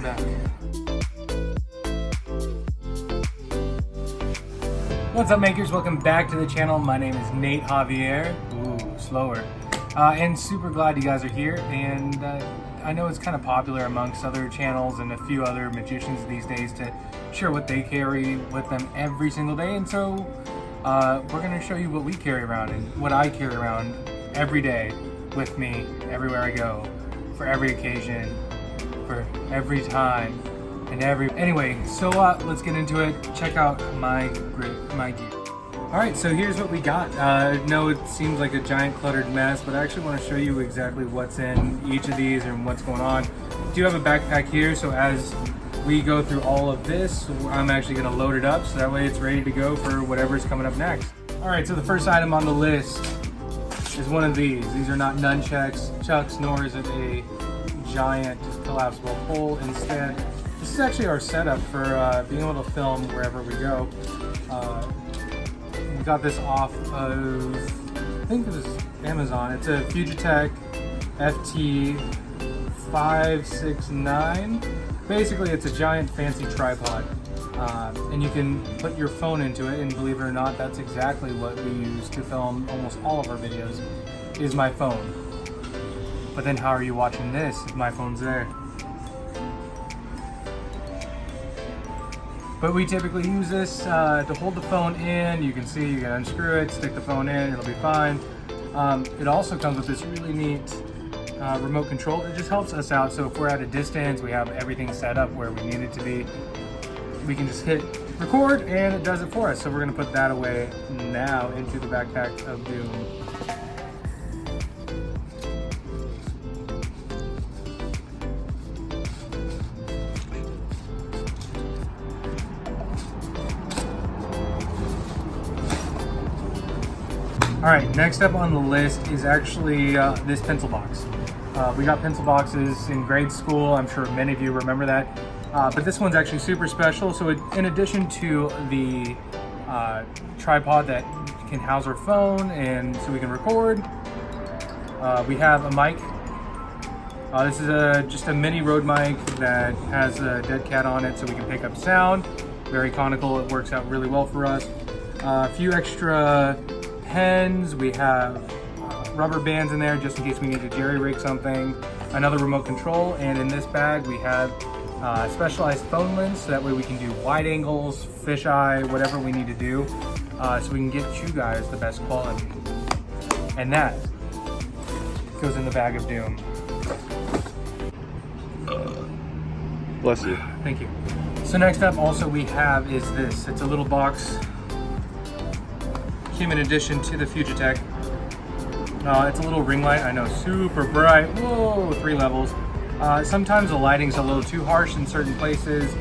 welcome back. What's up, makers? Welcome back to the channel. My name is Nate Javier. Ooh, slower. And super glad you guys are here. And I know it's kind of popular amongst other channels and a few other magicians these days to share what they carry with them every single day. And so we're going to show you what we carry around and what I carry around every day with me everywhere I go, for every occasion, for every time, and anyway, so let's get into it. Check out my gear. Alright, so here's what we got. No, it seems like a giant cluttered mess, but I actually want to show you exactly what's in each of these and what's going on. I do have a backpack here, so as we go through all of this, I'm actually going to load it up so that way it's ready to go for whatever's coming up next. Alright, so the first item on the list is one of these. These are not nunchucks, nor is it a giant collapsible pole. Instead, this is actually our setup for being able to film wherever we go. We got this off of, I think it was Amazon. It's a Fujitech FT569. Basically, it's a giant fancy tripod. And you can put your phone into it, and believe it or not, that's exactly what we use to film almost all of our videos, is my phone. But then how are you watching this if my phone's there? But we typically use this to hold the phone in. You can see, you can unscrew it, stick the phone in, it'll be fine. It also comes with this really neat remote control. It just helps us out. So if we're at a distance, we have everything set up where we need it to be. We can just hit record and it does it for us. So we're gonna put that away now into the backpack of doom. All right, next up on the list is actually this pencil box. We got pencil boxes in grade school. I'm sure many of you remember that. But this one's actually super special. So in addition to the tripod that can house our phone and so we can record, we have a mic. This is just a mini Rode mic that has a dead cat on it so we can pick up sound. Very conical, it works out really well for us. A few extra pens, we have rubber bands in there just in case we need to jerry rig something, another remote control, and in this bag we have specialized phone lens so that way we can do wide angles, fisheye, whatever we need to do so we can get you guys the best quality. And that goes in the bag of doom. Bless you. Thank you. So next up also we have is this. It's a little box. Came in addition to the Fujitech. It's a little ring light. I know, super bright. Whoa, 3 levels. Sometimes the lighting's a little too harsh in certain places.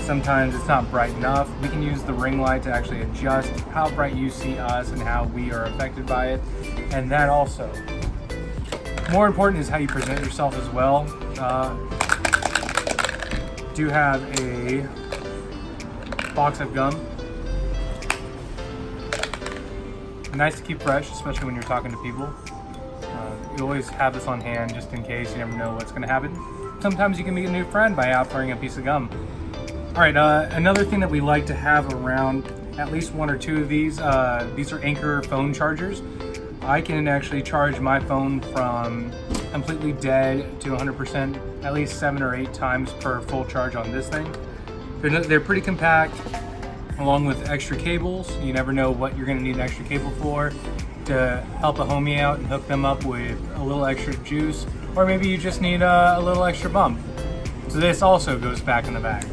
Sometimes it's not bright enough. We can use the ring light to actually adjust how bright you see us and how we are affected by it. And that also. More important is how you present yourself as well. Do have a box of gum. Nice to keep fresh, especially when you're talking to people. You always have this on hand just in case. You never know what's going to happen. Sometimes you can meet a new friend by offering a piece of gum. All right, another thing that we like to have around, at least 1 or 2 of these are Anchor phone chargers. I can actually charge my phone from completely dead to 100% at least 7 or 8 times per full charge on this thing. They're pretty compact, along with extra cables. You never know what you're gonna need an extra cable for to help a homie out and hook them up with a little extra juice, or maybe you just need a little extra bump. So this also goes back in the bag.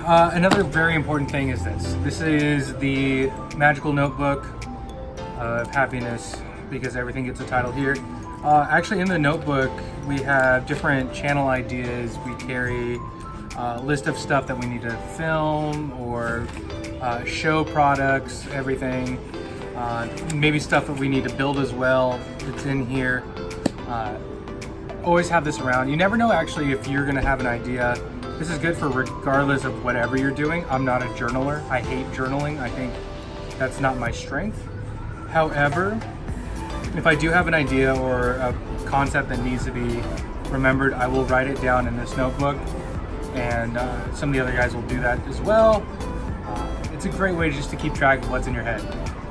Another very important thing is this. This is the magical notebook of happiness, because everything gets a title here. Actually, in the notebook, we have different channel ideas. We carry a list of stuff that we need to film or show products, everything. Maybe stuff that we need to build as well. It's in here. Always have this around. You never know actually if you're gonna have an idea. This is good for regardless of whatever you're doing. I'm not a journaler. I hate journaling. I think that's not my strength. However, If I do have an idea or a concept that needs to be remembered, I will write it down in this notebook, and some of the other guys will do that as well. It's a great way just to keep track of what's in your head.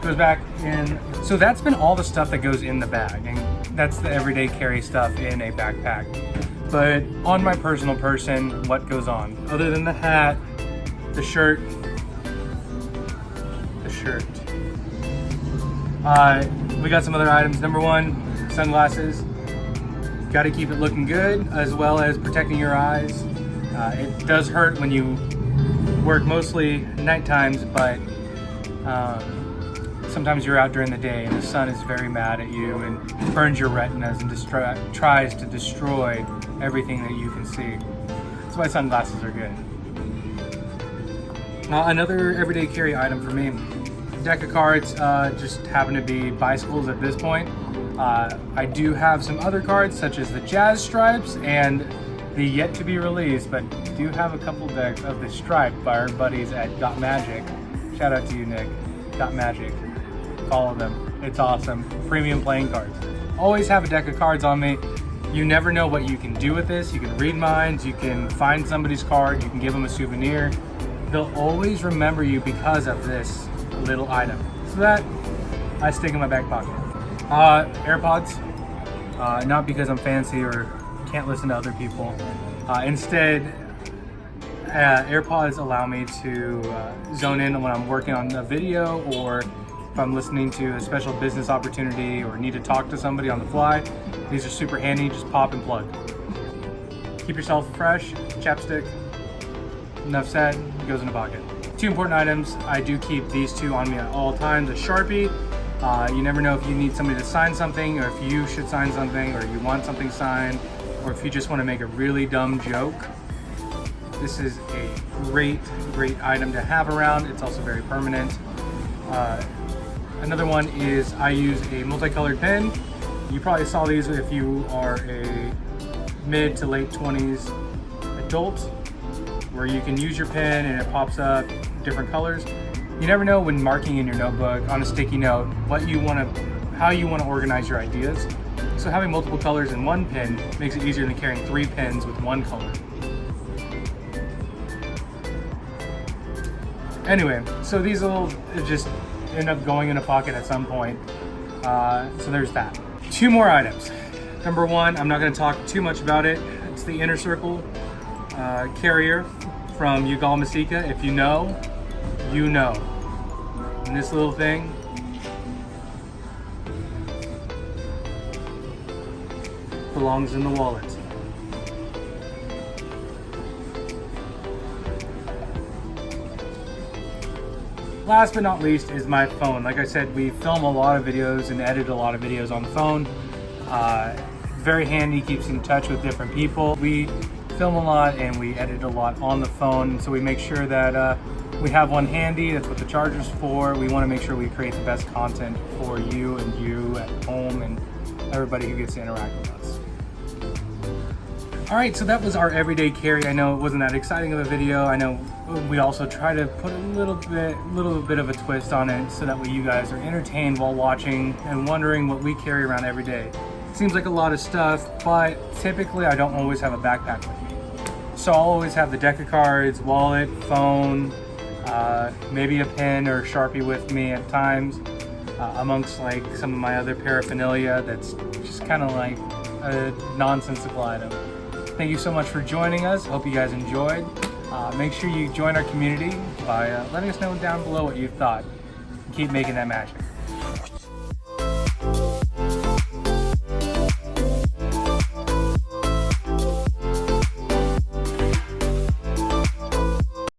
Goes back in. So that's been all the stuff that goes in the bag, and that's the everyday carry stuff in a backpack. But on my personal person, what goes on? Other than the hat, the shirt, we got some other items. Number one, sunglasses. Got to keep it looking good, as well as protecting your eyes. It does hurt when you work mostly night times, but sometimes you're out during the day and the sun is very mad at you and burns your retinas and tries to destroy everything that you can see. That's why sunglasses are good. Another everyday carry item for me, deck of cards, just happen to be bicycles at this point. I do have some other cards such as the Jazz Stripes and the yet to be released, but do have a couple decks of the Stripe by our buddies at Got Magic. Shout out to you, Nick. Got Magic. Follow them. It's awesome. Premium playing cards. Always have a deck of cards on me. You never know what you can do with this. You can read minds, you can find somebody's card, you can give them a souvenir. They'll always remember you because of this little item. So that I stick in my back pocket. AirPods, not because I'm fancy or can't listen to other people. Instead, AirPods allow me to zone in when I'm working on a video, or if I'm listening to a special business opportunity or need to talk to somebody on the fly. These are super handy, just pop and plug. Keep yourself fresh, chapstick. Enough said, it goes in a pocket. Two important items, I do keep these two on me at all times. A Sharpie, you never know if you need somebody to sign something, or if you should sign something, or you want something signed, or if you just want to make a really dumb joke. This is a great item to have around. It's also very permanent. Another one is I use a multicolored pen. You probably saw these if you are a mid to late 20s adult, where you can use your pen and it pops up different colors. You never know when marking in your notebook on a sticky note how you want to organize your ideas. So having multiple colors in one pen makes it easier than carrying 3 pens with one color. Anyway, so these will just end up going in a pocket at some point. So there's that. 2 more items. Number one, I'm not going to talk too much about it. It's the Inner Circle carrier from Yugal Masika. If you know, you know. And this little thing belongs in the wallet. Last but not least is my phone. Like I said, we film a lot of videos and edit a lot of videos on the phone. Very handy, keeps in touch with different people. We film a lot and we edit a lot on the phone, so we make sure that we have one handy. That's what the charger's for. We want to make sure we create the best content for you and you at home and everybody who gets to interact with us. All right, so that was our everyday carry. I know it wasn't that exciting of a video. I know we also try to put a little bit of a twist on it so that way you guys are entertained while watching and wondering what we carry around every day. Seems like a lot of stuff, but typically I don't always have a backpack with me. So I'll always have the deck of cards, wallet, phone, maybe a pen or Sharpie with me at times, amongst like some of my other paraphernalia that's just kind of like a nonsensical item. Thank you so much for joining us. Hope you guys enjoyed. Make sure you join our community by letting us know down below what you thought. Keep making that magic.